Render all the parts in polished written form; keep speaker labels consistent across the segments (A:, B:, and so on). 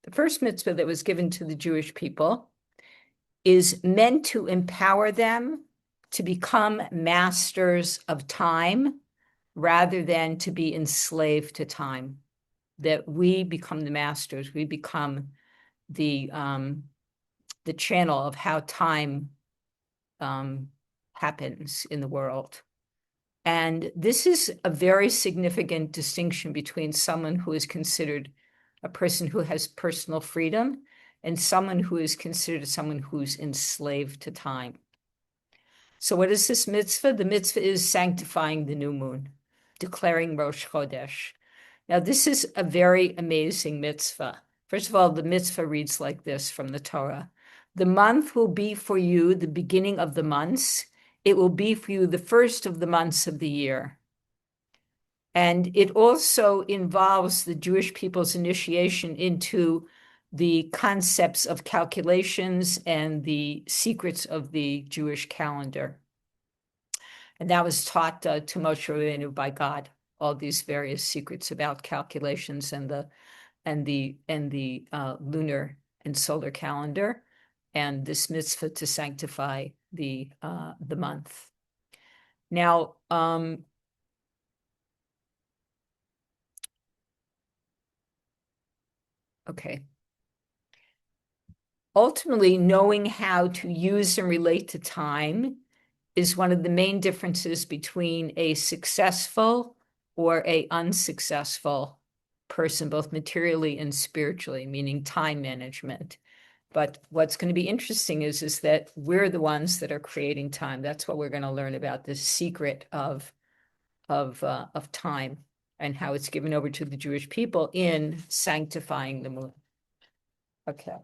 A: The first mitzvah that was given to the Jewish people is meant to empower them to become masters of time rather than to be enslaved to time. That we become the masters, we become the channel of how time happens in the world. And this is a very significant distinction between someone who is considered a person who has personal freedom and someone who is considered someone who's enslaved to time. So what is this mitzvah? The mitzvah is sanctifying the new moon, declaring Rosh Chodesh. Now, this is a very amazing mitzvah. First of all, the mitzvah reads like this from the Torah. The month will be for you the beginning of the months. It will be for you the first of the months of the year. And it also involves the Jewish people's initiation into the concepts of calculations and the secrets of the Jewish calendar. And that was taught to Moshe Rabbeinu by God, all these various secrets about calculations and the lunar and solar calendar, and this mitzvah to sanctify the month. Now, okay. Ultimately, knowing how to use and relate to time is one of the main differences between a successful or a unsuccessful person, both materially and spiritually, meaning time management. But what's going to be interesting is that we're the ones that are creating time. That's what we're going to learn about, this secret of time and how it's given over to the Jewish people in sanctifying the moon. Okay.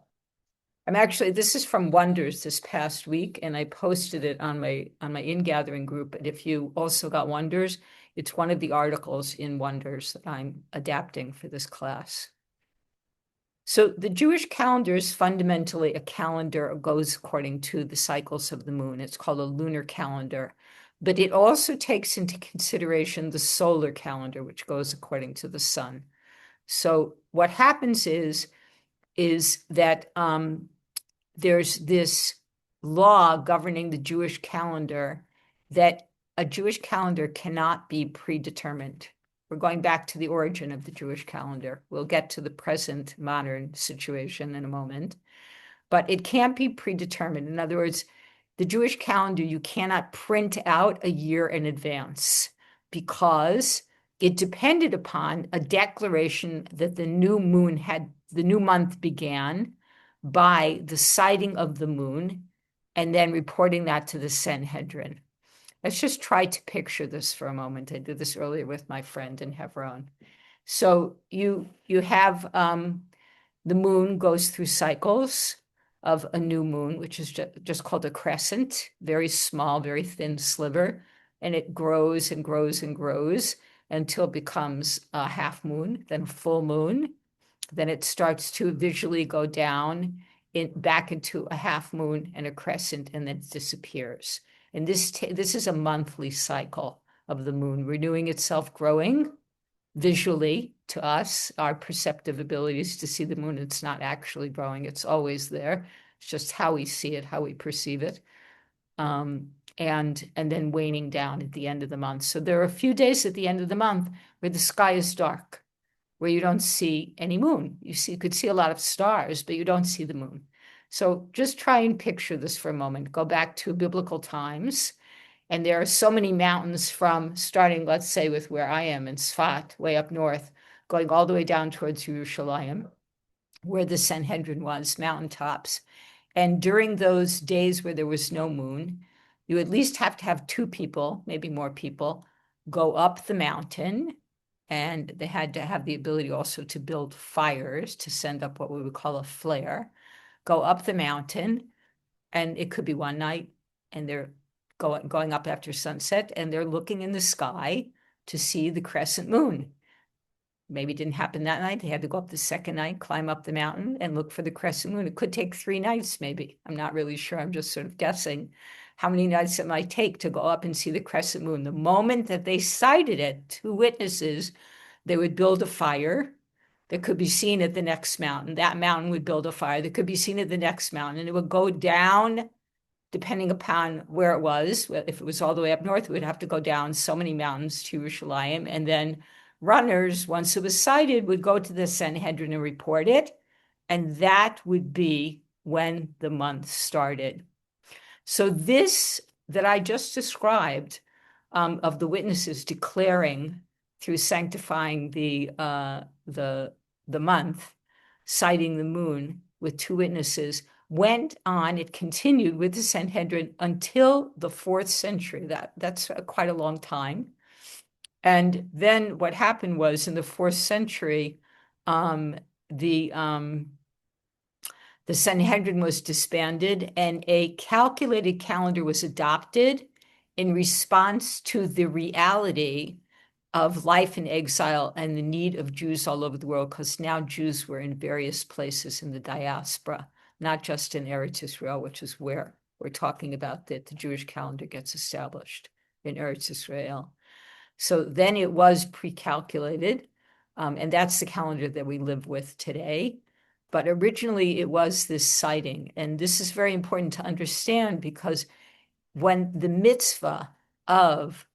A: This is from Wonders this past week, and I posted it on my Ingathering group. And if you also got Wonders, it's one of the articles in Wonders that I'm adapting for this class. So the Jewish calendar is fundamentally a calendar that goes according to the cycles of the moon. It's called a lunar calendar, but it also takes into consideration the solar calendar, which goes according to the sun. So what happens is that there's this law governing the Jewish calendar that a Jewish calendar cannot be predetermined. We're going back to the origin of the Jewish calendar. We'll get to the present modern situation in a moment, but it can't be predetermined. In other words, the Jewish calendar, you cannot print out a year in advance because it depended upon a declaration that the new month began by the sighting of the moon and then reporting that to the Sanhedrin. Let's just try to picture this for a moment. I did this earlier with my friend in Hebron. So you have the moon goes through cycles of a new moon, which is just called a crescent, very small, very thin sliver, and it grows and grows and grows until it becomes a half moon, then full moon. Then it starts to visually go down back into a half moon and a crescent, and then it disappears. And this is a monthly cycle of the moon renewing itself, growing visually to us, our perceptive abilities to see the moon. It's not actually growing. It's always there. It's just how we see it, how we perceive it. And then waning down at the end of the month. So there are a few days at the end of the month where the sky is dark, where you don't see any moon. You could see a lot of stars, but you don't see the moon. So just try and picture this for a moment. Go back to biblical times. And there are so many mountains from starting, let's say, with where I am in Sfat, way up north, going all the way down towards Yerushalayim, where the Sanhedrin was, mountaintops. And during those days where there was no moon, you at least have to have two people, maybe more people, go up the mountain. And they had to have the ability also to build fires to send up what we would call a flare, go up the mountain, and it could be one night, and they're going up after sunset, and they're looking in the sky to see the crescent moon. Maybe it didn't happen that night. They had to go up the second night, climb up the mountain, and look for the crescent moon. It could take 3 nights, maybe. I'm not really sure. I'm just sort of guessing how many nights it might take to go up and see the crescent moon. The moment that they sighted it, 2 witnesses, they would build a fire. that could be seen at the next mountain. That mountain would build a fire that could be seen at the next mountain, and it would go down depending upon where it was. If it was all the way up north, it would have to go down so many mountains to Yerushalayim. And then runners, once it was sighted, would go to the Sanhedrin and report it. And that would be when the month started. So this that I just described of the witnesses declaring through sanctifying the month, citing the moon with two witnesses, went on, it continued with the Sanhedrin until the 4th century. That's quite a long time. And then what happened was in the 4th century, the Sanhedrin was disbanded and a calculated calendar was adopted in response to the reality of life in exile and the need of Jews all over the world, because now Jews were in various places in the diaspora, not just in Eretz Israel, which is where we're talking about that the Jewish calendar gets established in Eretz Israel. So then it was pre-calculated, and that's the calendar that we live with today. But originally it was this sighting. And this is very important to understand because when the mitzvah of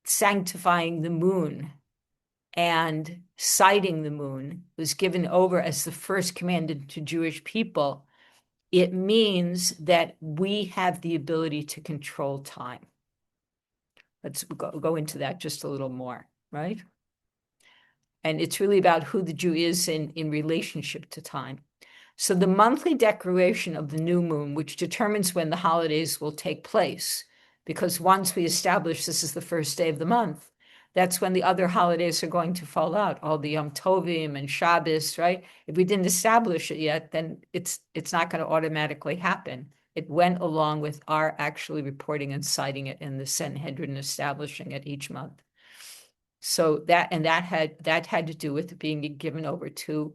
A: sanctifying the moon and sighting the moon was given over as the first commandment to Jewish people, it means that we have the ability to control time. Let's go into that just a little more, right? And it's really about who the Jew is in relationship to time. So the monthly declaration of the new moon, which determines when the holidays will take place, because once we establish this is the first day of the month, that's when the other holidays are going to fall out, all the Yom Tovim and Shabbos, right? If we didn't establish it yet, then it's not going to automatically happen. It went along with our actually reporting and citing it in the Sanhedrin establishing it each month. So that had to do with being given over to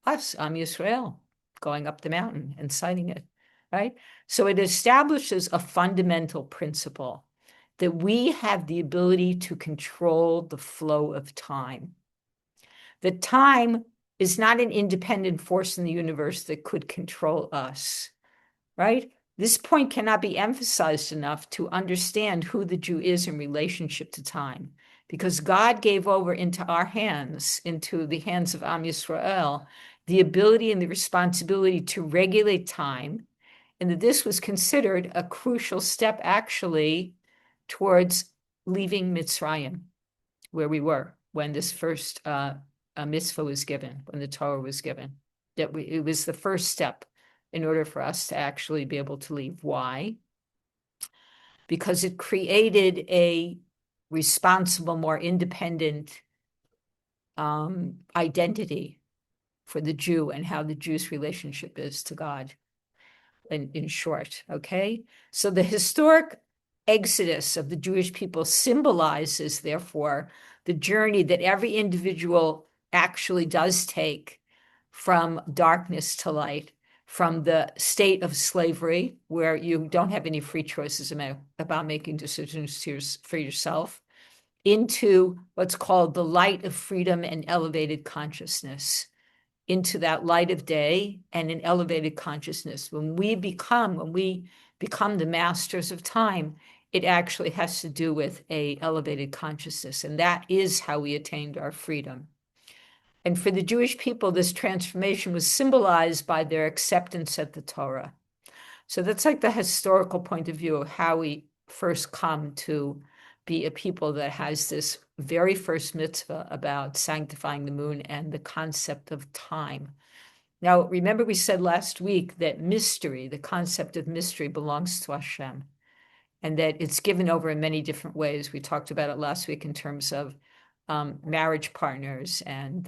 A: us, Am Yisrael, going up the mountain and citing it, right? So it establishes a fundamental principle that we have the ability to control the flow of time. That time is not an independent force in the universe that could control us, right? This point cannot be emphasized enough to understand who the Jew is in relationship to time, because God gave over into our hands, into the hands of Am Yisrael, the ability and the responsibility to regulate time, and that this was considered a crucial step actually towards leaving Mitzrayim, where we were when this first mitzvah was given, when the Torah was given. It was the first step in order for us to actually be able to leave. Why? Because it created a responsible, more independent identity for the Jew and how the Jew's relationship is to God, in short, okay? So the historic exodus of the Jewish people symbolizes, therefore, the journey that every individual actually does take from darkness to light, from the state of slavery, where you don't have any free choices about making decisions for yourself, into what's called the light of freedom and elevated consciousness, into that light of day and an elevated consciousness. When we become the masters of time, it actually has to do with a elevated consciousness, and that is how we attained our freedom. And for the Jewish people, this transformation was symbolized by their acceptance of the Torah. So that's like the historical point of view of how we first come to be a people that has this very first mitzvah about sanctifying the moon and the concept of time. Now, remember we said last week that mystery, the concept of mystery, belongs to Hashem, and that it's given over in many different ways. We talked about it last week in terms of marriage partners and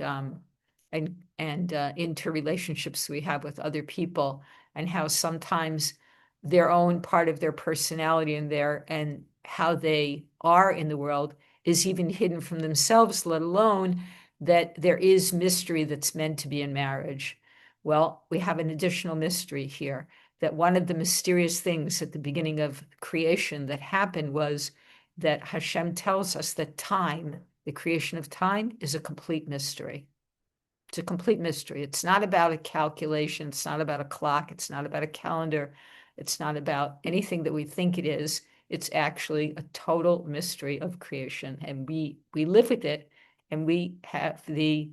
A: interrelationships we have with other people, and how sometimes their own part of their personality and how they are in the world is even hidden from themselves, let alone that there is mystery that's meant to be in marriage. Well, we have an additional mystery here, that one of the mysterious things at the beginning of creation that happened was that Hashem tells us that time, the creation of time, is a complete mystery. It's a complete mystery. It's not about a calculation. It's not about a clock. It's not about a calendar. It's not about anything that we think it is. It's actually a total mystery of creation. And we live with it, and we have the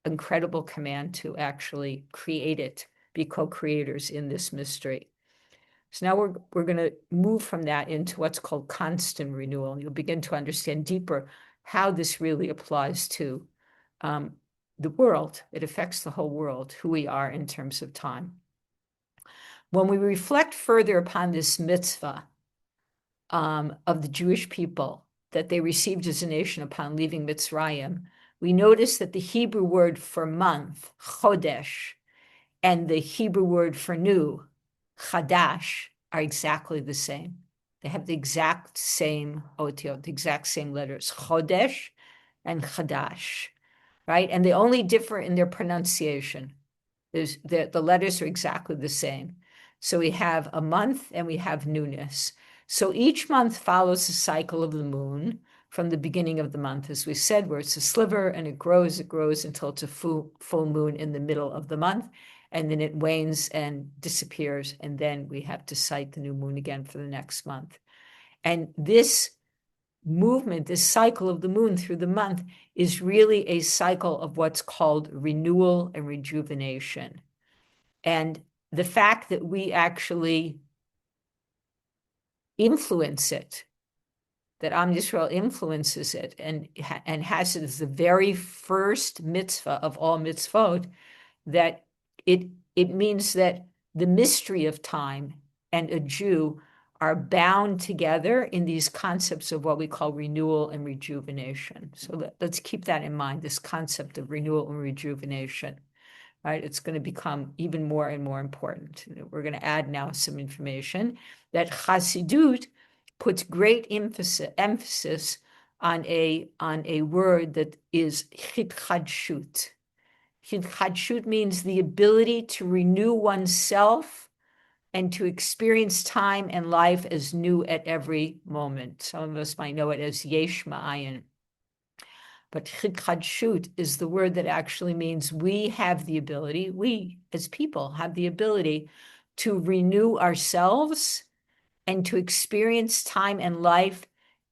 A: incredible command to actually create it, be co-creators in this mystery. So now we're going to move from that into what's called constant renewal. And you'll begin to understand deeper how this really applies to the world. It affects the whole world, who we are in terms of time. When we reflect further upon this mitzvah of the Jewish people that they received as a nation upon leaving Mitzrayim, we notice that the Hebrew word for month, chodesh, and the Hebrew word for new, chadash, are exactly the same. They have the exact same otiot, the exact same letters, chodesh and chadash, right? And they only differ in their pronunciation. The letters are exactly the same. So we have a month and we have newness. So each month follows the cycle of the moon from the beginning of the month, as we said, where it's a sliver and it grows until it's a full moon in the middle of the month. And then it wanes and disappears. And then we have to sight the new moon again for the next month. And this movement, this cycle of the moon through the month, is really a cycle of what's called renewal and rejuvenation. And the fact that we actually influence it, that Am Yisrael influences it and has it as the very first mitzvah of all mitzvot, that it means that the mystery of time and a Jew are bound together in these concepts of what we call renewal and rejuvenation. So let's keep that in mind, this concept of renewal and rejuvenation, right? It's going to become even more and more important. We're going to add now some information that Chassidut puts great emphasis on a word that is chidchadshut. Chidchadshut means the ability to renew oneself and to experience time and life as new at every moment. Some of us might know it as yesh ma'ayin. But chidchadshut is the word that actually means we have the ability, we as people have the ability to renew ourselves and to experience time and life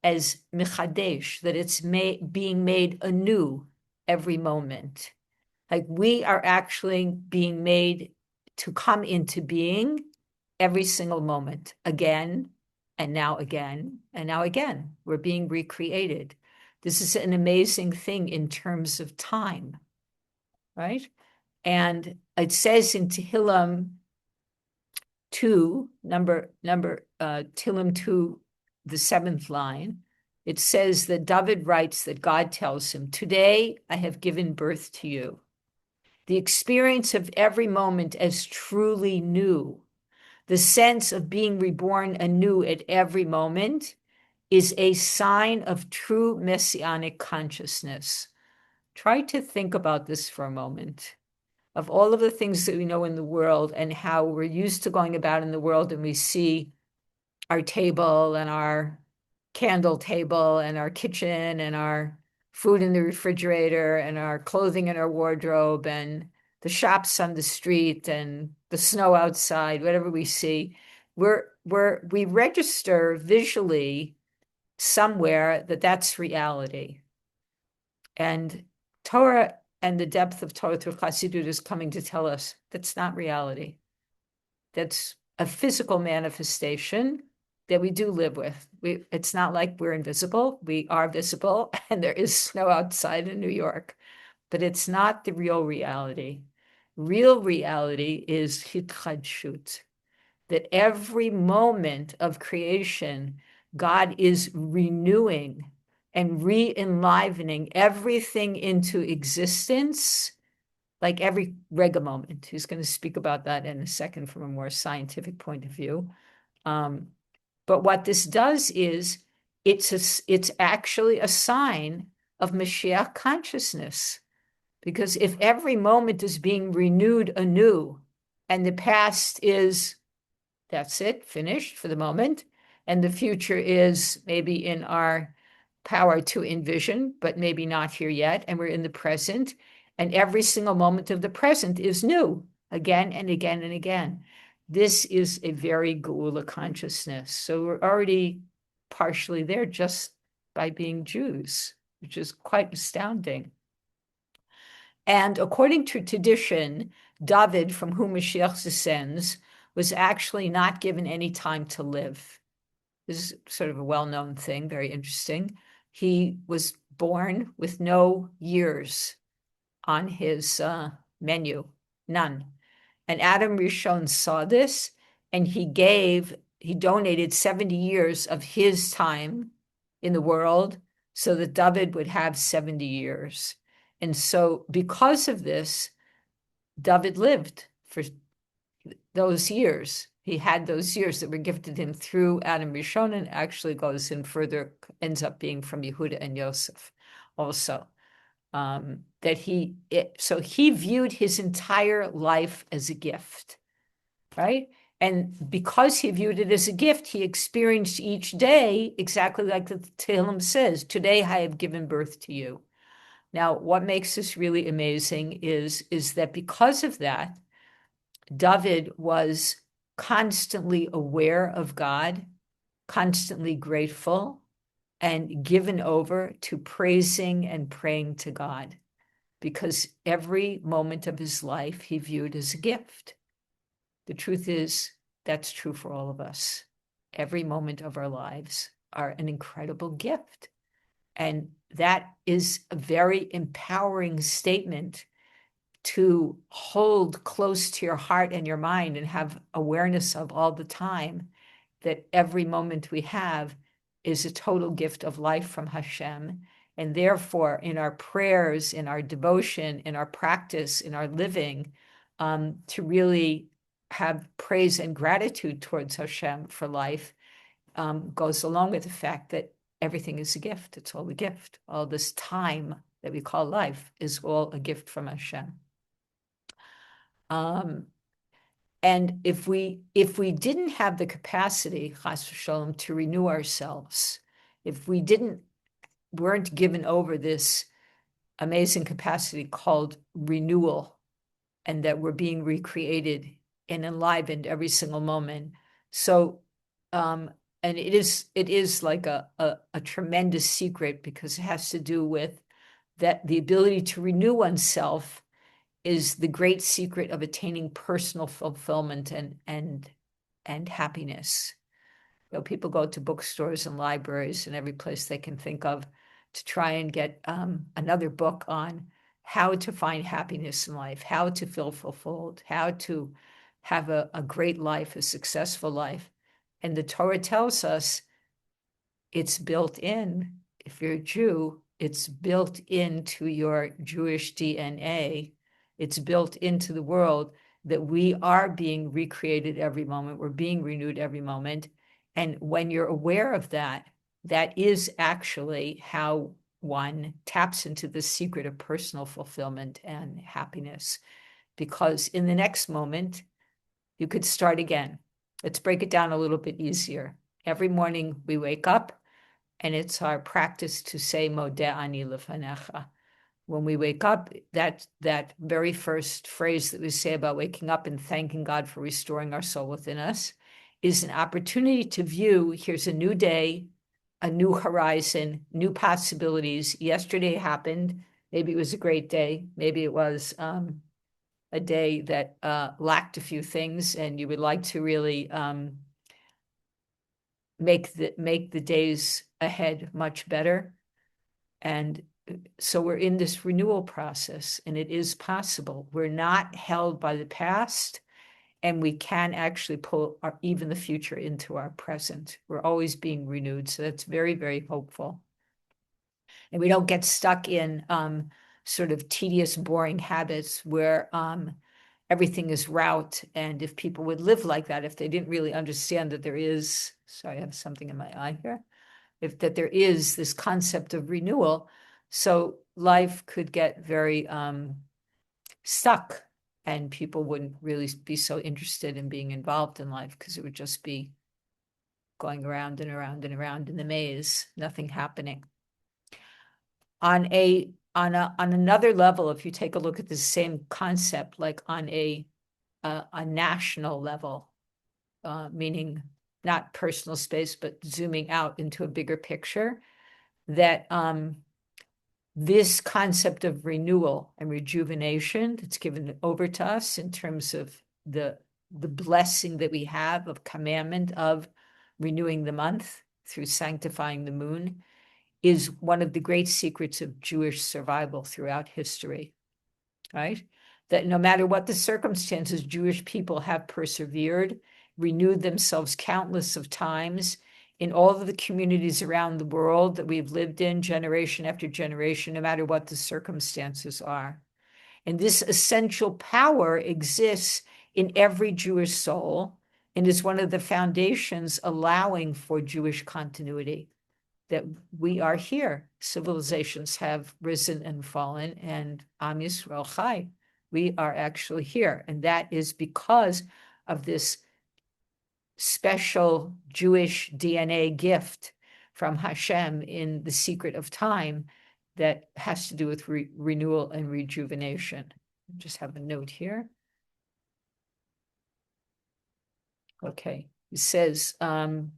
A: as michadesh, that it's being made anew every moment. Like we are actually being made to come into being every single moment, again, and now again, and now again. We're being recreated. This is an amazing thing in terms of time, right? And it says in Tehillim 2, Tehillim 2, the 7th line, it says that David writes that God tells him, "Today I have given birth to you." The experience of every moment as truly new, the sense of being reborn anew at every moment, is a sign of true messianic consciousness. Try to think about this for a moment. Of all of the things that we know in the world and how we're used to going about in the world, and we see our table and our candle table and our kitchen and our food in the refrigerator and our clothing in our wardrobe and the shops on the street and the snow outside, whatever we see, we register visually somewhere that that's reality. And Torah and the depth of Torah through Chassidut is coming to tell us that's not reality. That's a physical manifestation that we do live with. It's not like we're invisible. We are visible, and there is snow outside in New York, but it's not the real reality. Real reality is hitchadshut, that every moment of creation, God is renewing and re-enlivening everything into existence, like every rega moment. He's going to speak about that in a second from a more scientific point of view. But what this does is it's actually a sign of Mashiach consciousness. Because if every moment is being renewed anew and the past is, that's it, finished for the moment, and the future is maybe in our power to envision, but maybe not here yet, and we're in the present, And every single moment of the present is new again and again and again. This is a very Geula consciousness. So we're already partially there just by being Jews, which is quite astounding. And according to tradition, David, from whom Mashiach descends, was actually not given any time to live. This is sort of a well-known thing, very interesting. He was born with no years on his menu, none. And Adam Rishon saw this, and he donated 70 years of his time in the world so that David would have 70 years. And so because of this, David lived for those years. He had those years that were gifted him through Adam Rishon, and actually goes in further, ends up being from Yehuda and Yosef also. So he viewed his entire life as a gift, right? And because he viewed it as a gift, he experienced each day exactly like the Tehillim says, today I have given birth to you. Now, what makes this really amazing is that because of that, David was constantly aware of God, constantly grateful, and given over to praising and praying to God, because every moment of his life he viewed as a gift. The truth is, that's true for all of us. Every moment of our lives are an incredible gift. And that is a very empowering statement to hold close to your heart and your mind and have awareness of all the time, that every moment we have is a total gift of life from Hashem. And therefore, in our prayers, in our devotion, in our practice, in our living, to really have praise and gratitude towards Hashem for life, goes along with the fact that everything is a gift. It's all a gift. All this time that we call life is all a gift from Hashem. And if we didn't have the capacity, chas v'sholom, to renew ourselves, if we weren't given over this amazing capacity called renewal, and that we're being recreated and enlivened every single moment. So, and it is like a tremendous secret, because it has to do with that the ability to renew oneself is the great secret of attaining personal fulfillment and happiness. You know, people go to bookstores and libraries and every place they can think of to try and get another book on how to find happiness in life, how to feel fulfilled, how to have a great life, a successful life. And the Torah tells us it's built in. If you're a Jew, it's built into your Jewish DNA. It's built into the world that we are being recreated every moment. We're being renewed every moment. And when you're aware of that, that is actually how one taps into the secret of personal fulfillment and happiness. Because in the next moment, you could start again. Let's break it down a little bit easier. Every morning we wake up, and it's our practice to say Modeh ani lefanecha. When we wake up, that very first phrase that we say about waking up and thanking God for restoring our soul within us is an opportunity to view, here's a new day, a new horizon, new possibilities. Yesterday happened. Maybe it was a great day. Maybe it was a day that lacked a few things, and you would like to really make the days ahead much better. And so we're in this renewal process, and it is possible. We're not held by the past, and we can actually pull even the future into our present. We're always being renewed. So that's very, very hopeful. And we don't get stuck in sort of tedious, boring habits where everything is route. And if people would live like that, if they didn't really understand that there is, sorry, I have something in my eye here, that there is this concept of renewal, so life could get very stuck, and people wouldn't really be so interested in being involved in life, because it would just be going around and around and around in the maze, nothing happening. On a on another level, if you take a look at the same concept, like on a national level, meaning not personal space, but zooming out into a bigger picture, that this concept of renewal and rejuvenation that's given over to us in terms of the blessing that we have of commandment of renewing the month through sanctifying the moon is one of the great secrets of Jewish survival throughout history, right? That no matter what the circumstances, Jewish people have persevered, renewed themselves countless of times in all of the communities around the world that we've lived in generation after generation, no matter what the circumstances are. And this essential power exists in every Jewish soul and is one of the foundations allowing for Jewish continuity, that we are here. Civilizations have risen and fallen, and Am Yisrael Chai. We are actually here. And that is because of this special Jewish DNA gift from Hashem in the secret of time that has to do with renewal and rejuvenation. Just have a note here. Okay, it says, on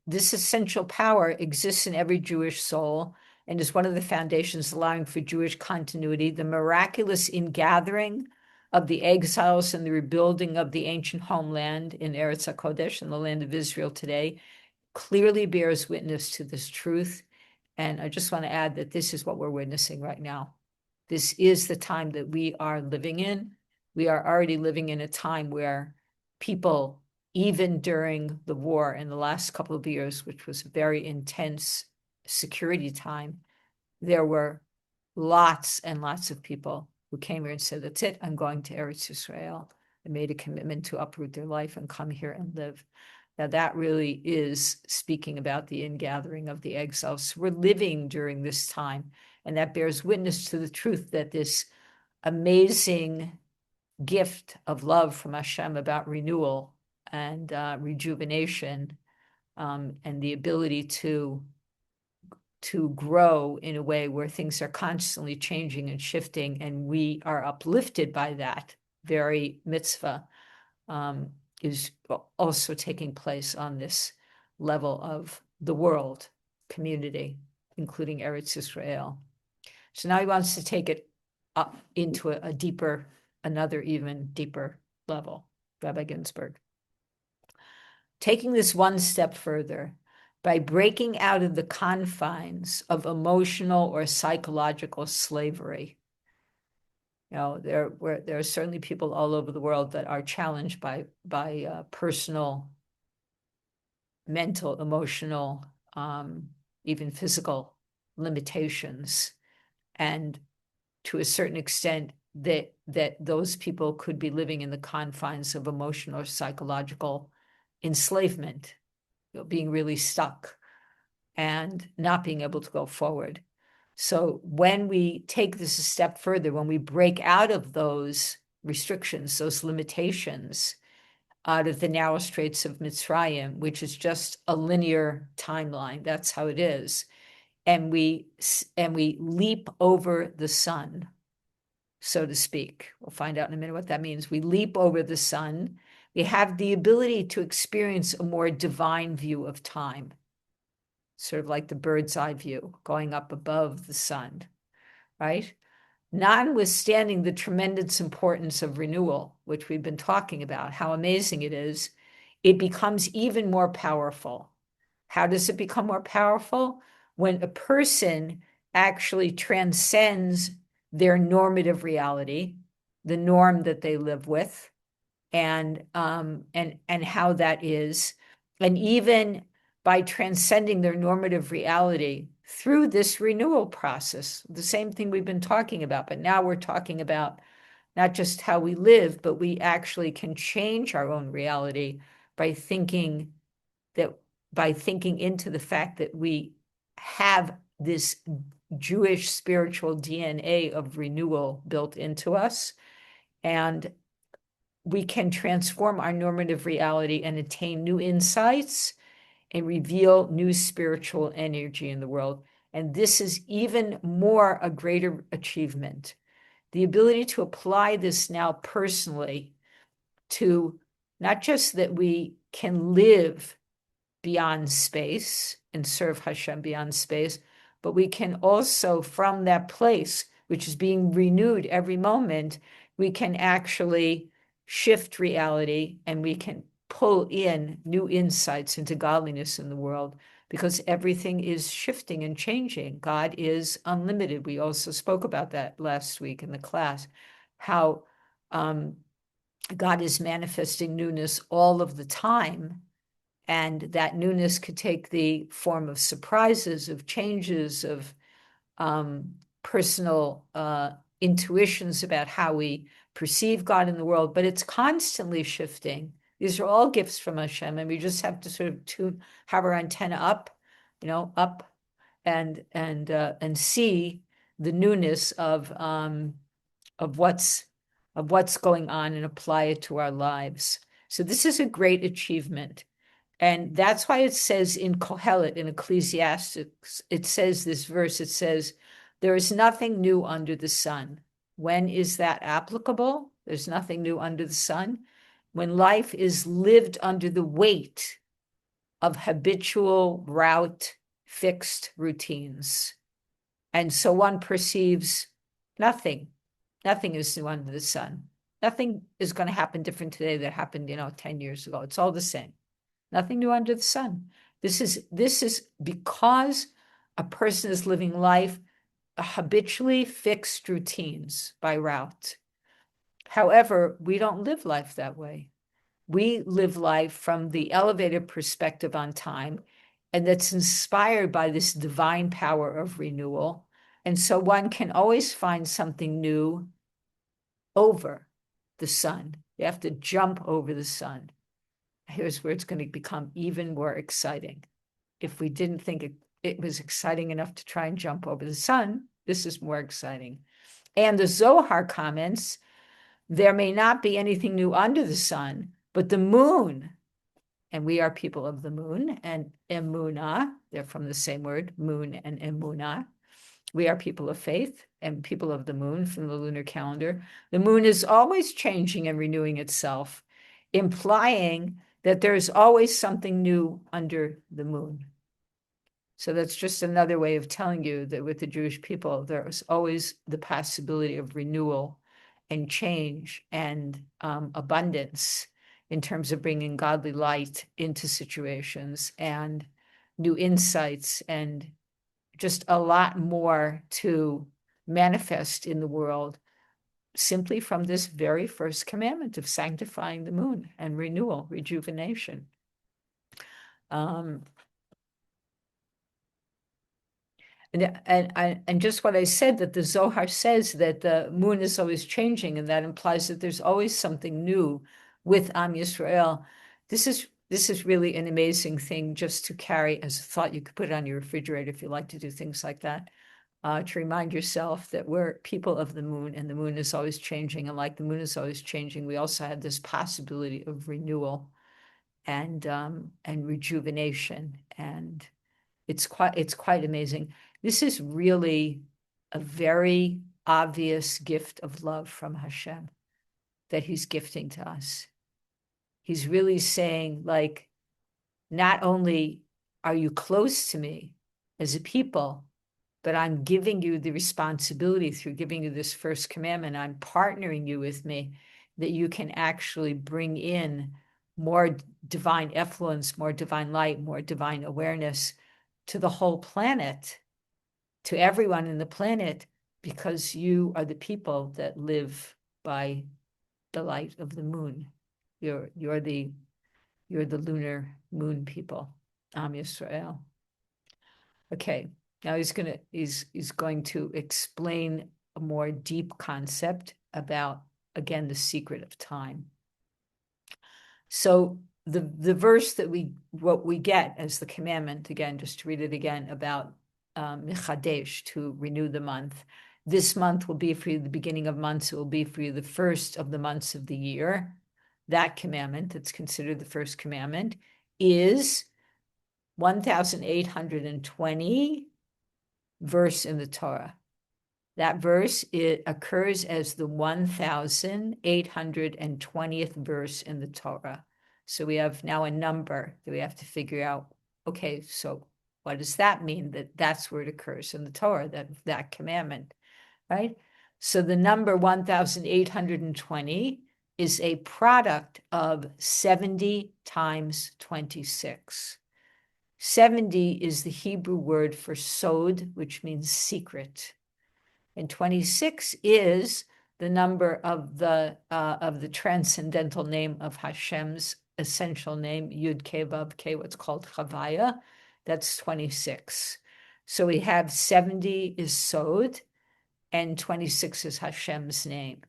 A: this essential power exists in every Jewish soul and is one of the foundations allowing for Jewish continuity, the miraculous ingathering of the exiles and the rebuilding of the ancient homeland in Eretz HaKodesh, in the land of Israel today, clearly bears witness to this truth. And I just want to add that this is what we're witnessing right now. This is the time that we are living in. We are already living in a time where people, even during the war in the last couple of years, which was a very intense security time, there were lots and lots of people who came here and said, that's it, I'm going to Eretz Yisrael. They made a commitment to uproot their life and come here and live. Now that really is speaking about the ingathering of the exiles. So we're living during this time, and that bears witness to the truth that this amazing gift of love from Hashem about renewal and rejuvenation, and the ability to grow in a way where things are constantly changing and shifting, and we are uplifted by that very mitzvah, is also taking place on this level of the world community, including Eretz Yisrael. So now he wants to take it up into a deeper, another even deeper level, Rabbi Ginsburg. Taking this one step further, by breaking out of the confines of emotional or psychological slavery. You know, there are certainly people all over the world that are challenged by personal, mental, emotional, even physical limitations, and to a certain extent, that those people could be living in the confines of emotional or psychological enslavement, being really stuck and not being able to go forward. So when we take this a step further, when we break out of those restrictions, those limitations, out of the narrow straits of Mitzrayim, which is just a linear timeline, that's how it is, and we leap over the sun, so to speak. We'll find out in a minute what that means. We leap over the sun. We have the ability to experience a more divine view of time, sort of like the bird's eye view, going up above the sun, right? Notwithstanding the tremendous importance of renewal, which we've been talking about, how amazing it is, it becomes even more powerful. How does it become more powerful? When a person actually transcends their normative reality, the norm that they live with, and how that is, and even by transcending their normative reality through this renewal process, the same thing we've been talking about, but now we're talking about not just how we live, but we actually can change our own reality by thinking into the fact that we have this Jewish spiritual DNA of renewal built into us, and we can transform our normative reality and attain new insights and reveal new spiritual energy in the world. And this is even more a greater achievement. The ability to apply this now personally to not just that we can live beyond space and serve Hashem beyond space, but we can also, from that place, which is being renewed every moment, we can actually shift reality and we can pull in new insights into godliness in the world, because everything is shifting and changing. God is unlimited. We also spoke about that last week in the class, how God is manifesting newness all of the time. And that newness could take the form of surprises, of changes, of personal intuitions about how we perceive God in the world, but it's constantly shifting. These are all gifts from Hashem, and we just have to sort of have our antenna up, up, and see the newness of what's going on and apply it to our lives. So this is a great achievement. And that's why it says in Kohelet, in Ecclesiastes, it says this verse, it says, there is nothing new under the sun. When is that applicable? There's nothing new under the sun. When life is lived under the weight of habitual route, fixed routines. And so one perceives nothing. Nothing is new under the sun. Nothing is going to happen different today that happened, 10 years ago. It's all the same. Nothing new under the sun. This is because a person is living life habitually fixed routines by route. However, we don't live life that way. We live life from the elevated perspective on time, and that's inspired by this divine power of renewal. And so one can always find something new over the sun. You have to jump over the sun. Here's where it's going to become even more exciting. If we didn't think it was exciting enough to try and jump over the sun, this is more exciting. And the Zohar comments, there may not be anything new under the sun, but the moon, and we are people of the moon, and emunah, they're from the same word, moon and emunah. We are people of faith and people of the moon from the lunar calendar. The moon is always changing and renewing itself, implying that there's always something new under the moon. So that's just another way of telling you that with the Jewish people, there's always the possibility of renewal and change and abundance in terms of bringing godly light into situations and new insights and just a lot more to manifest in the world simply from this very first commandment of sanctifying the moon and renewal, rejuvenation. And just what I said, that the Zohar says that the moon is always changing, and that implies that there's always something new with Am Yisrael. This is really an amazing thing just to carry as a thought. You could put it on your refrigerator if you like to do things like that. To remind yourself that we're people of the moon, and the moon is always changing. And like the moon is always changing, we also have this possibility of renewal and rejuvenation. And it's quite amazing. This is really a very obvious gift of love from Hashem that he's gifting to us. He's really saying, like, not only are you close to me as a people, but I'm giving you the responsibility through giving you this first commandment. I'm partnering you with me that you can actually bring in more divine effluence, more divine light, more divine awareness to the whole planet, to everyone in the planet, because you are the people that live by the light of the moon. You're the lunar moon people, Am Yisrael. Okay. Now he's going to explain a more deep concept about, again, the secret of time. So the verse that we get as the commandment, again, just to read it again, about Mechadesh, to renew the month. This month will be for you the beginning of months. It will be for you the first of the months of the year. That commandment, that's considered the first commandment, is 1,820 verse in the Torah. That verse, it occurs as the 1,820th verse in the Torah. So we have now a number that we have to figure out, okay, so what does that mean that that's where it occurs in the Torah, that commandment, right? So the number 1,820 is a product of 70 times 26. 70 is the Hebrew word for sod, which means secret. And 26 is the number of the transcendental name of Hashem's essential name, Yud Kei Vav Kei, what's called Chavaya. That's 26. So we have 70 is Sod, and 26 is Hashem's name.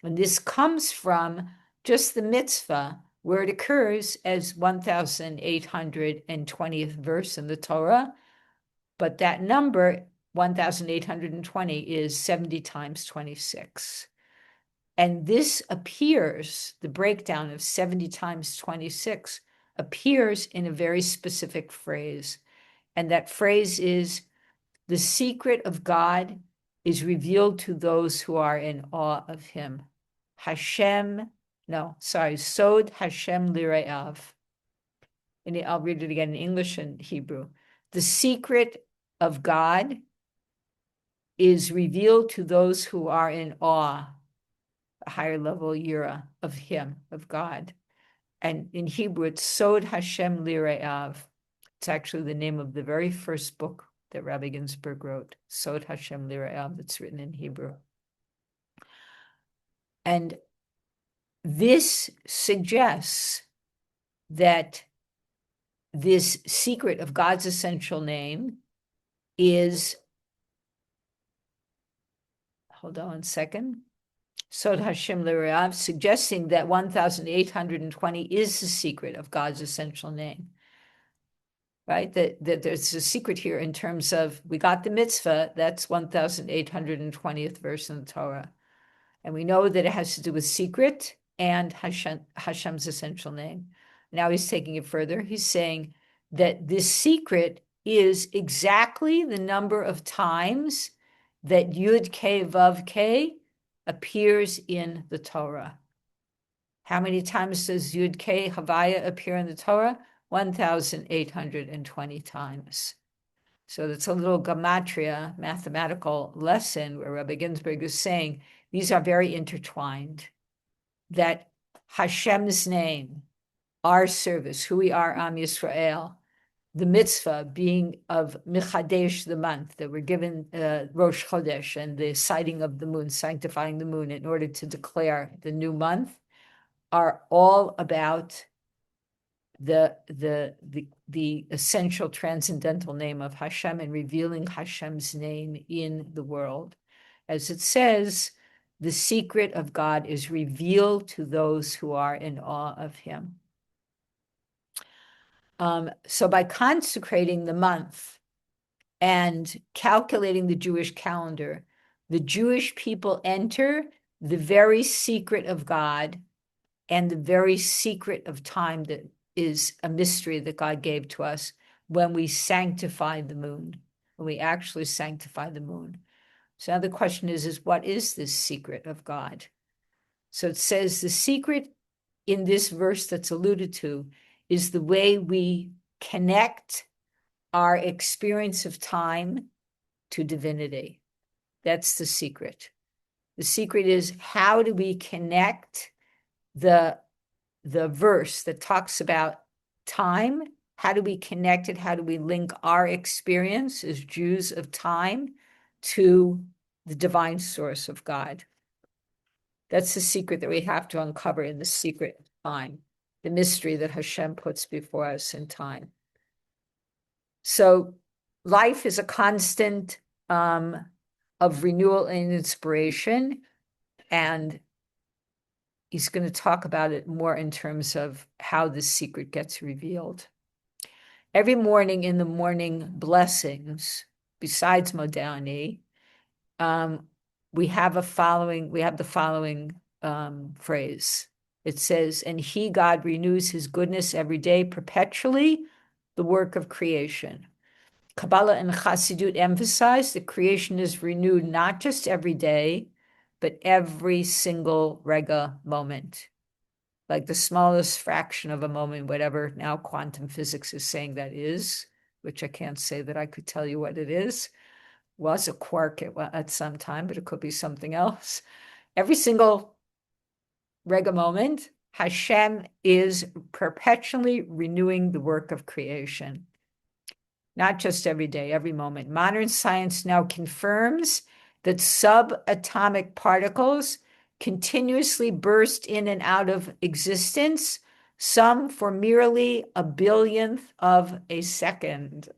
A: And this comes from just the mitzvah, where it occurs as 1,820th verse in the Torah. But that number, 1,820, is 70 times 26. And this appears, the breakdown of 70 times 26 appears in a very specific phrase. And that phrase is, the secret of God is revealed to those who are in awe of him. Sod Hashem Lire'av. And I'll read it again in English and Hebrew. The secret of God is revealed to those who are in awe, a higher level yira of him, of God. And in Hebrew, it's Sod Hashem Lire'av. It's actually the name of the very first book that Rabbi Ginsburgh wrote, Sod Hashem Lire'av, that's written in Hebrew. And this suggests that this secret of God's essential name is, hold on 1 second, Sod Hashem Lire'av, suggesting that 1,820 is the secret of God's essential name. Right? That there's a secret here in terms of, we got the mitzvah, that's 1,820th verse in the Torah. And we know that it has to do with secret and Hashem's essential name. Now he's taking it further. He's saying that this secret is exactly the number of times that Yud Kei Vav Kei appears in the Torah. How many times does Yud Kei Havaya appear in the Torah? 1,820 times. So that's a little gematria mathematical lesson where Rabbi Ginsburgh is saying these are very intertwined. That Hashem's name, our service, who we are, Am Yisrael, the mitzvah being of Michadesh, the month, that we're given Rosh Chodesh and the sighting of the moon, sanctifying the moon in order to declare the new month, are all about the essential transcendental name of Hashem and revealing Hashem's name in the world. As it says, the secret of God is revealed to those who are in awe of him. So by consecrating the month and calculating the Jewish calendar, the Jewish people enter the very secret of God and the very secret of time that is a mystery that God gave to us when we sanctify the moon, when we actually sanctify the moon. So now the question is what is this secret of God? So it says the secret in this verse that's alluded to is the way we connect our experience of time to divinity. That's the secret. The secret is, how do we connect the verse that talks about time? How do we connect it? How do we link our experience as Jews of time to the divine source of God? That's the secret that we have to uncover in the secret of time, the mystery that Hashem puts before us in time. So life is a constant of renewal and inspiration, and he's going to talk about it more in terms of how this secret gets revealed. Every morning in the morning blessings, besides Modani, we have the following phrase. It says, and he, God, renews his goodness every day perpetually the work of creation. Kabbalah and Chassidut emphasize that creation is renewed not just every day, but every single rega moment. Like the smallest fraction of a moment, whatever now quantum physics is saying that is, which I can't say that I could tell you what it is, was a quark at some time, but it could be something else. Every single rega moment, Hashem is perpetually renewing the work of creation. Not just every day, every moment. Modern science now confirms that subatomic particles continuously burst in and out of existence, some for merely a billionth of a second.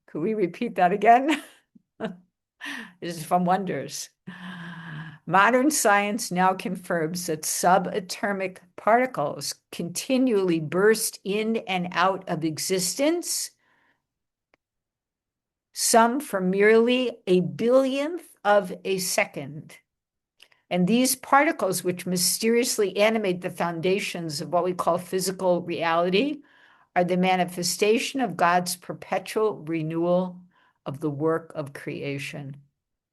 A: Could we repeat that again? This is from Wonders. Modern science now confirms that subatomic particles continually burst in and out of existence, some for merely a billionth of a second. And these particles, which mysteriously animate the foundations of what we call physical reality, are the manifestation of God's perpetual renewal of the work of creation,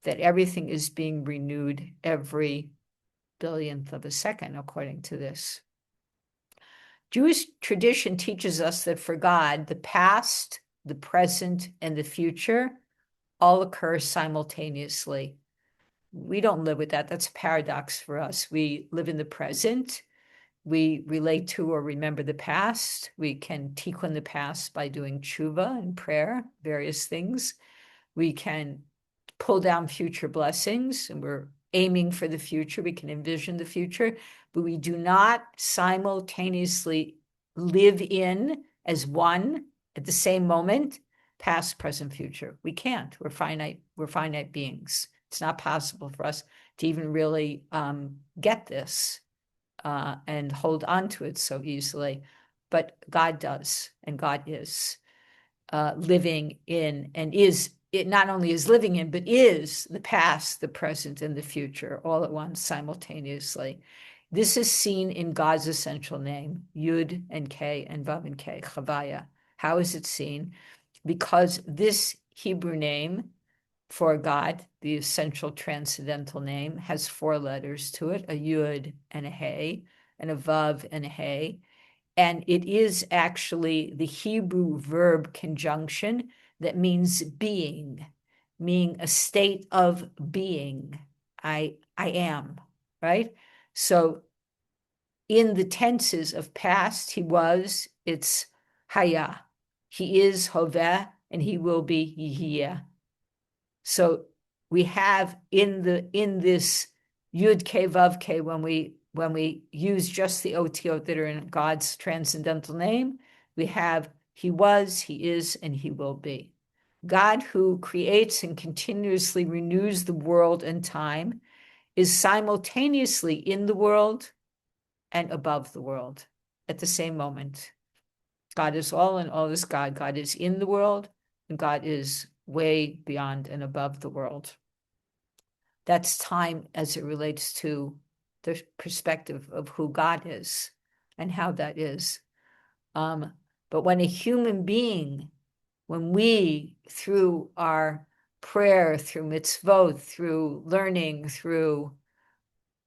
A: that everything is being renewed every billionth of a second, according to this. Jewish tradition teaches us that for God, the past, the present, and the future all occur simultaneously. We don't live with that. That's a paradox for us. We live in the present. We relate to or remember the past. We can tikkun the past by doing tshuva and prayer, various things. We can pull down future blessings, and we're aiming for the future. We can envision the future, but we do not simultaneously live in as one at the same moment, past, present, future. We can't. We're finite beings. It's not possible for us to even really get this and hold on to it so easily. But God does, and God is living in, and is, it not only is living in, but is the past, the present, and the future all at once simultaneously. This is seen in God's essential name, Yud and K and Vav and K, Chavaya. How is it seen? Because this Hebrew name for God, the essential transcendental name, has 4 letters to it, a Yud and a Hey, and a Vav and a Hey. And it is actually the Hebrew verb conjunction that means being, meaning a state of being. I am, right? So in the tenses of past, he was, it's haya. He is hoveh, and he will be yihiyeh. So we have in this Yud K Vav K, when we use just the otiyot that are in God's transcendental name, we have he was, he is, and he will be. God, who creates and continuously renews the world and time, is simultaneously in the world and above the world at the same moment. God is all and all is God. God is in the world, and God is way beyond and above the world. That's time as it relates to the perspective of who God is and how that is. But when a human being, when we, through our prayer, through mitzvot, through learning, through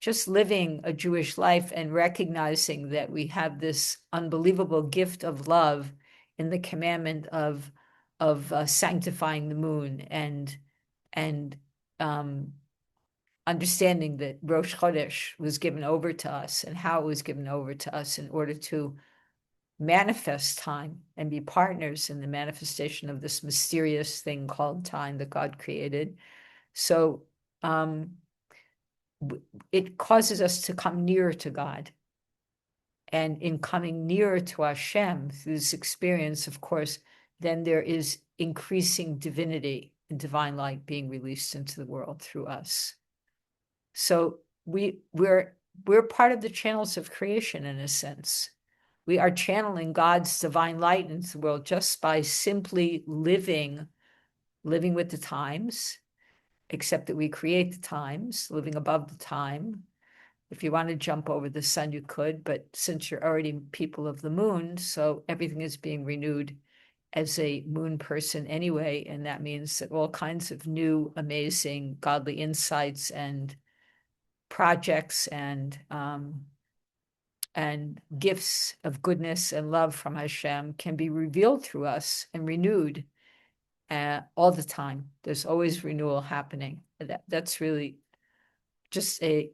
A: just living a Jewish life and recognizing that we have this unbelievable gift of love in the commandment of sanctifying the moon, and understanding that Rosh Chodesh was given over to us and how it was given over to us in order to manifest time and be partners in the manifestation of this mysterious thing called time that God created. So it causes us to come nearer to God. And in coming nearer to Hashem through this experience, of course, then there is increasing divinity and divine light being released into the world through us. So we're part of the channels of creation in a sense. We are channeling God's divine light into the world just by simply living with the times, except that we create the times, living above the time. If you want to jump over the sun, you could, but since you're already people of the moon, so everything is being renewed as a moon person anyway, and that means that all kinds of new, amazing, godly insights and projects and gifts of goodness and love from Hashem can be revealed through us and renewed all the time. There's always renewal happening. That's really just there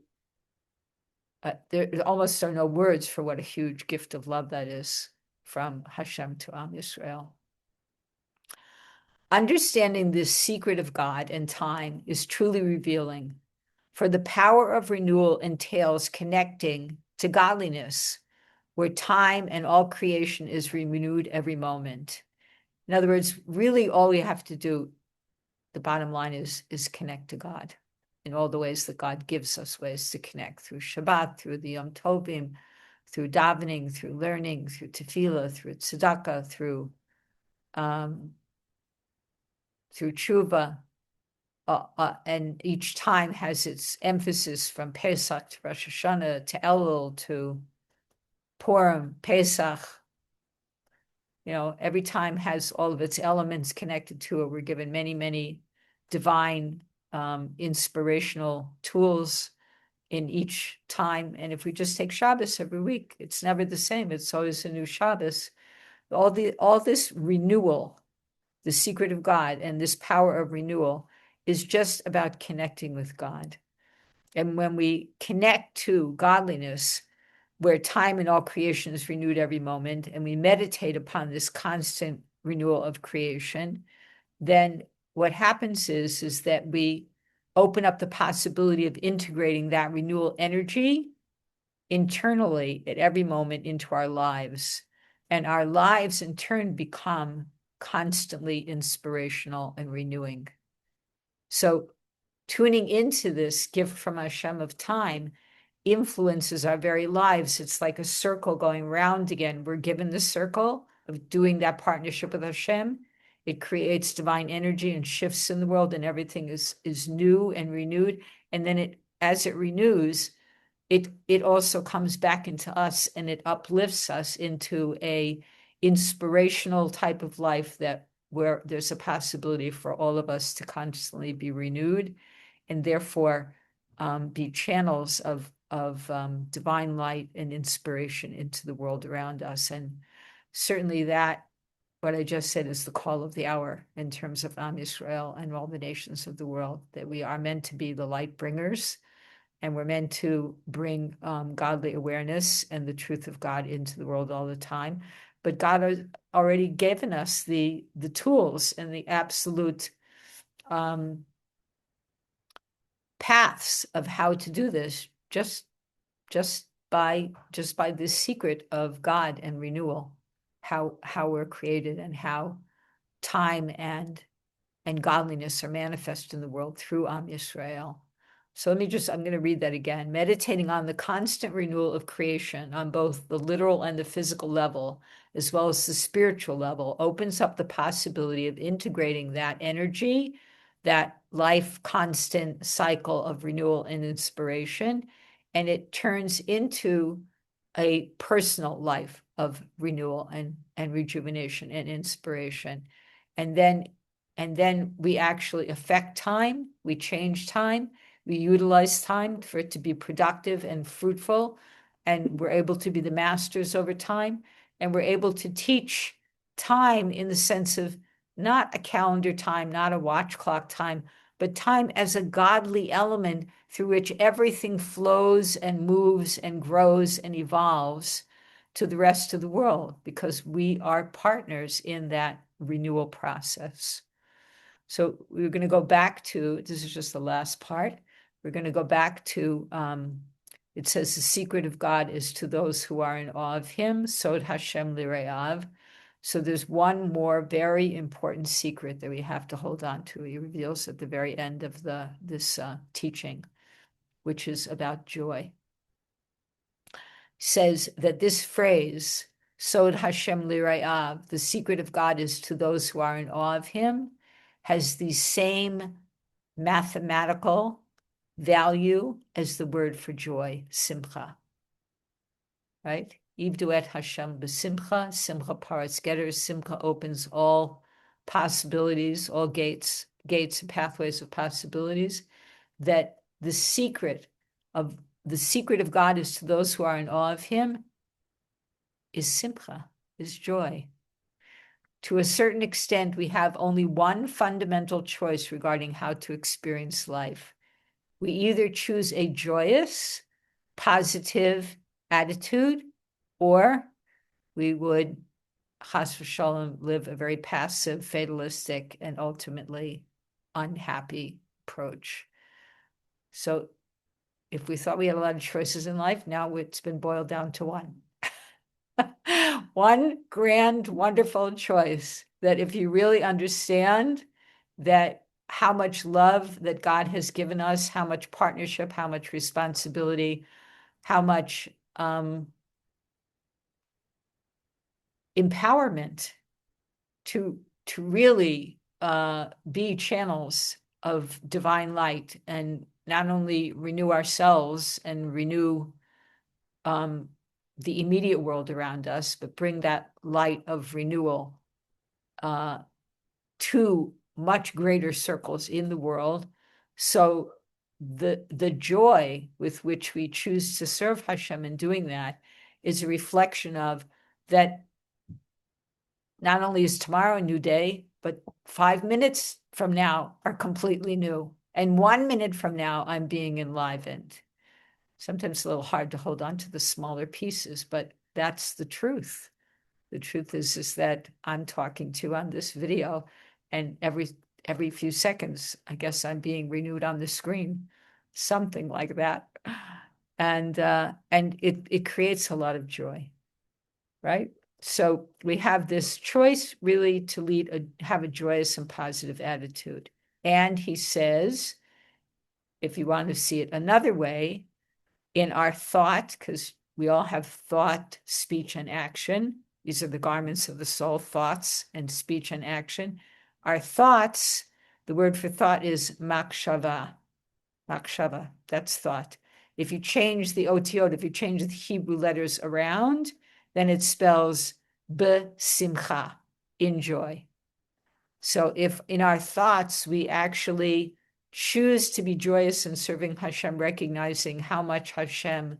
A: almost are no words for what a huge gift of love that is from Hashem to Am Yisrael. Understanding this secret of God and time is truly revealing, for the power of renewal entails connecting to godliness, where time and all creation is renewed every moment. In other words, really all we have to do, the bottom line is connect to God in all the ways that God gives us ways to connect, through Shabbat, through the Yom Tovim, through davening, through learning, through tefillah, through tzedakah, through tshuva, and each time has its emphasis, from Pesach to Rosh Hashanah to Elul to Purim, Pesach. Every time has all of its elements connected to it. We're given many, many divine, inspirational tools in each time. And if we just take Shabbos every week, it's never the same. It's always a new Shabbos. All this renewal, the secret of God and this power of renewal, is just about connecting with God. And when we connect to godliness, where time and all creation is renewed every moment, and we meditate upon this constant renewal of creation, then what happens is that we open up the possibility of integrating that renewal energy internally at every moment into our lives. And our lives in turn become constantly inspirational and renewing. So tuning into this gift from Hashem of time influences our very lives. It's like a circle going round again. We're given the circle of doing that partnership with Hashem. It creates divine energy and shifts in the world, and everything is new and renewed. And then as it renews, it also comes back into us, and it uplifts us into a inspirational type of life where there's a possibility for all of us to constantly be renewed, and therefore be channels of divine light and inspiration into the world around us. And certainly that, what I just said, is the call of the hour in terms of Am Yisrael and all the nations of the world, that we are meant to be the light bringers, and we're meant to bring godly awareness and the truth of God into the world all the time. But God has already given us the tools and the absolute paths of how to do this, just by this secret of God and renewal, how we're created and how time and godliness are manifest in the world through Am Yisrael. So I'm going to read that again. Meditating on the constant renewal of creation on both the literal and the physical level, as well as the spiritual level, opens up the possibility of integrating that energy, that life constant cycle of renewal and inspiration, and it turns into a personal life of renewal and rejuvenation and inspiration. And then we actually affect time, we change time, we utilize time for it to be productive and fruitful, and we're able to be the masters over time, and we're able to teach time in the sense of not a calendar time, not a watch clock time, but time as a godly element through which everything flows and moves and grows and evolves to the rest of the world, because we are partners in that renewal process. So we're going to go back to, this is just the last part. We're going to go back to, it says the secret of God is to those who are in awe of him, Sod Hashem Lireav. So there's one more very important secret that we have to hold on to. He reveals at the very end of this teaching, which is about joy. Says that this phrase, Sod Hashem Lireav, the secret of God is to those who are in awe of him, has the same mathematical value as the word for joy, simcha. Right? Ivdu et Hashem b'simcha, simcha paratz getters, simcha opens all possibilities, all gates and pathways of possibilities, that the secret of God is to those who are in awe of him is simcha, is joy. To a certain extent, we have only one fundamental choice regarding how to experience life. We either choose a joyous, positive attitude, or we would, chas v'shalom, live a very passive, fatalistic, and ultimately unhappy approach. So if we thought we had a lot of choices in life, now it's been boiled down to one. One grand, wonderful choice that if you really understand that how much love that God has given us, how much partnership, how much responsibility, how much empowerment to really be channels of divine light and not only renew ourselves and renew the immediate world around us, but bring that light of renewal to much greater circles in the world. So the joy with which we choose to serve Hashem in doing that is a reflection of that. Not only is tomorrow a new day, but 5 minutes from now are completely new. And 1 minute from now, I'm being enlivened. Sometimes it's a little hard to hold on to the smaller pieces, but that's the truth. The truth is that I'm talking to you on this video, and every few seconds, I guess I'm being renewed on the screen, something like that. And it creates a lot of joy, right? So we have this choice really to have a joyous and positive attitude. And he says, if you want to see it another way, in our thought, because we all have thought, speech, and action. These are the garments of the soul, thoughts and speech and action. Our thoughts, the word for thought is makshava. Makshava, that's thought. If you change the otiyot, if you change the Hebrew letters around, then it spells b'simcha, in joy. So if in our thoughts we actually choose to be joyous in serving Hashem, recognizing how much Hashem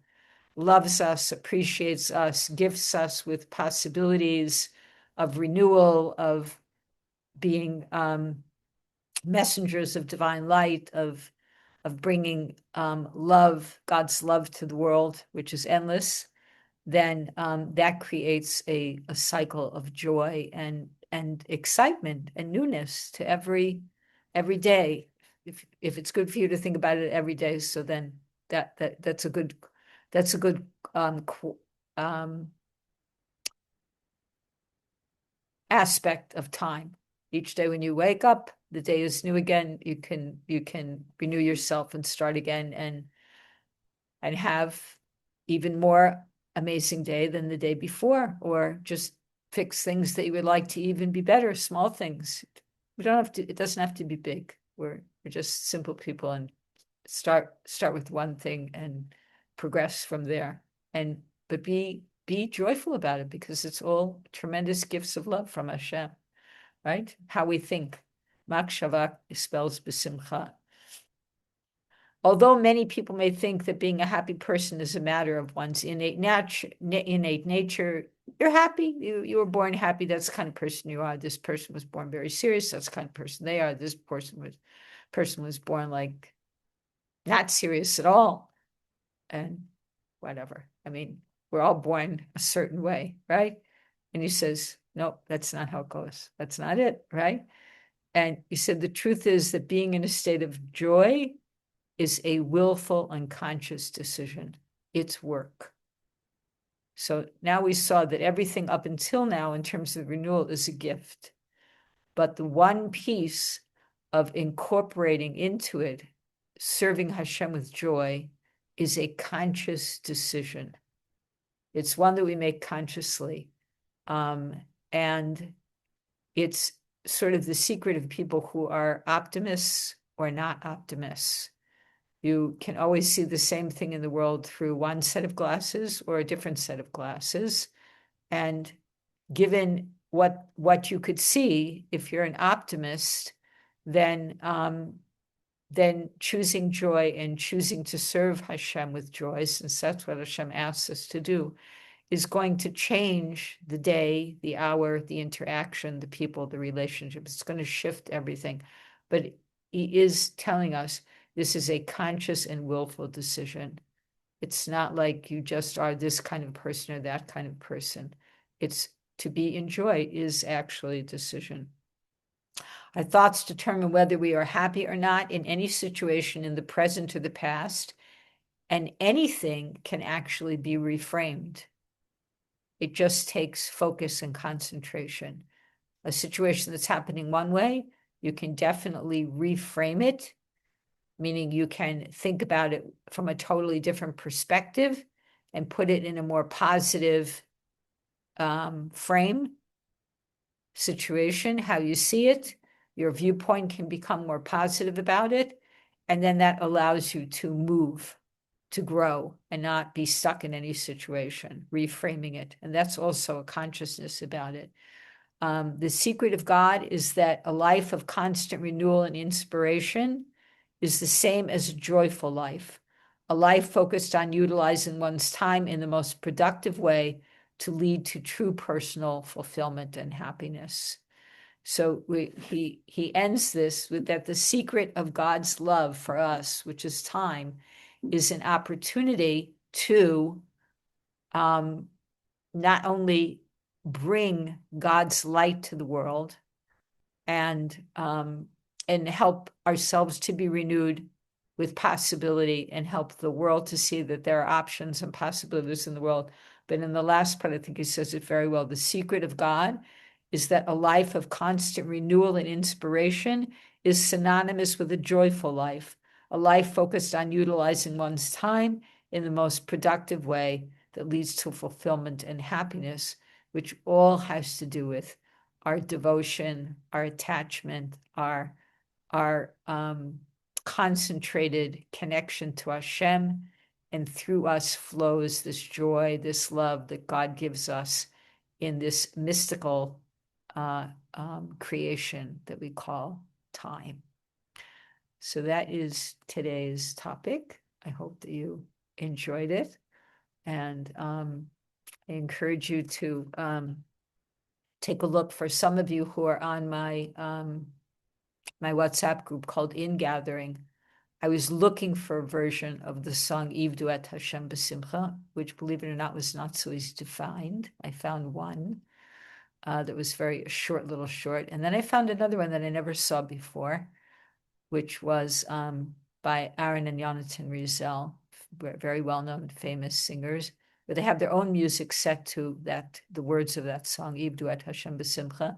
A: loves us, appreciates us, gifts us with possibilities of renewal, of being messengers of divine light, of bringing love, God's love to the world, which is endless, then that creates a cycle of joy and excitement and newness to every day. If it's good for you to think about it every day, so then that's a good aspect of time. Each day when you wake up, the day is new again. You can renew yourself and start again and have even more amazing day than the day before, or just fix things that you would like to even be better, small things. We don't have to, it doesn't have to be big. We're just simple people, and start with one thing and progress from there. But be joyful about it, because it's all tremendous gifts of love from Hashem, right? How we think. Makshava spells b'simcha. Although many people may think that being a happy person is a matter of one's innate nature, you're happy. You were born happy. That's the kind of person you are. This person was born very serious. That's the kind of person they are. This person was born like not serious at all, and whatever. I mean, we're all born a certain way, right? And he says, no, that's not how it goes. That's not it, right? And he said, the truth is that being in a state of joy is a willful, unconscious decision. It's work. So now we saw that everything up until now in terms of renewal is a gift. But the one piece of incorporating into it, serving Hashem with joy, is a conscious decision. It's one that we make consciously. And it's sort of the secret of people who are optimists or not optimists. You can always see the same thing in the world through one set of glasses or a different set of glasses. And given what you could see, if you're an optimist, then choosing joy and choosing to serve Hashem with joy, since that's what Hashem asks us to do, is going to change the day, the hour, the interaction, the people, the relationship. It's going to shift everything. But he is telling us this is a conscious and willful decision. It's not like you just are this kind of person or that kind of person. It's to be in joy is actually a decision. Our thoughts determine whether we are happy or not in any situation in the present or the past, and anything can actually be reframed. It just takes focus and concentration. A situation that's happening one way, you can definitely reframe it, meaning you can think about it from a totally different perspective and put it in a more positive frame situation, how you see it. Your viewpoint can become more positive about it. And then that allows you to move, to grow, and not be stuck in any situation, reframing it. And that's also a consciousness about it. The secret of God is that a life of constant renewal and inspiration is the same as a joyful life, a life focused on utilizing one's time in the most productive way to lead to true personal fulfillment and happiness. So he ends this with that the secret of God's love for us, which is time, is an opportunity to not only bring God's light to the world and help ourselves to be renewed with possibility and help the world to see that there are options and possibilities in the world. But in the last part, I think he says it very well. The secret of God is that a life of constant renewal and inspiration is synonymous with a joyful life, a life focused on utilizing one's time in the most productive way that leads to fulfillment and happiness, which all has to do with our devotion, our attachment, our concentrated connection to Hashem, and through us flows this joy, this love that God gives us in this mystical creation that we call time. So that is today's topic. I hope that you enjoyed it, and I encourage you to take a look. For some of you who are on my my WhatsApp group called In Gathering, I was looking for a version of the song Ivdu et Hashem b'simcha, which, believe it or not, was not so easy to find. I found one that was very short, and then I found another one that I never saw before, which was by Aaron and Yonatan Rizel, very well-known, famous singers, but they have their own music set to that, the words of that song, Ivdu et Hashem b'simcha,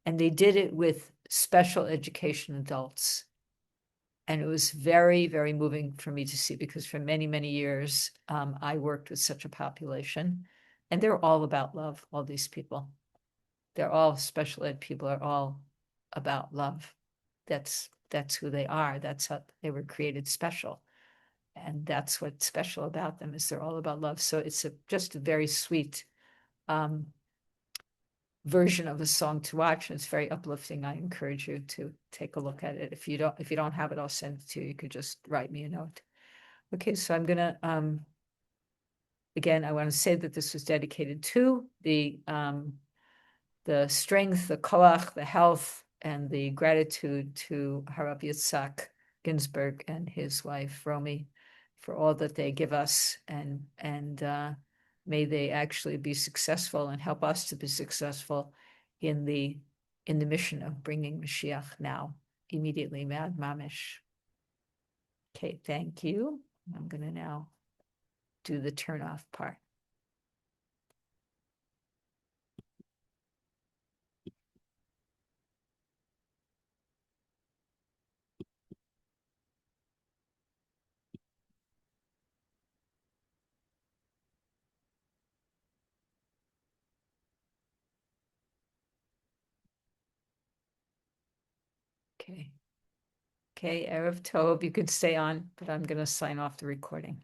A: and they did it with special education adults. And it was very, very moving for me to see, because for many, many years, I worked with such a population, and they're all about love, all these people. They're all special ed people, are all about love. That's who they are. That's how they were created special. And that's what's special about them, is they're all about love. So it's just a very sweet version of a song to watch, and it's very uplifting. I encourage you to take a look at it. If you don't have it, I'll send it to you. You could just write me a note. Okay, so I'm gonna again, I want to say that this was dedicated to the strength, the koach, the health, and the gratitude to Harav Yitzhak Ginsburg and his wife Romy for all that they give us, and may they actually be successful and help us to be successful in the mission of bringing Mashiach now, immediately, Mad Mamish. Okay, thank you. I'm going to now do the turn off part. Okay. Okay, Erev Tov, you could stay on, but I'm gonna sign off the recording.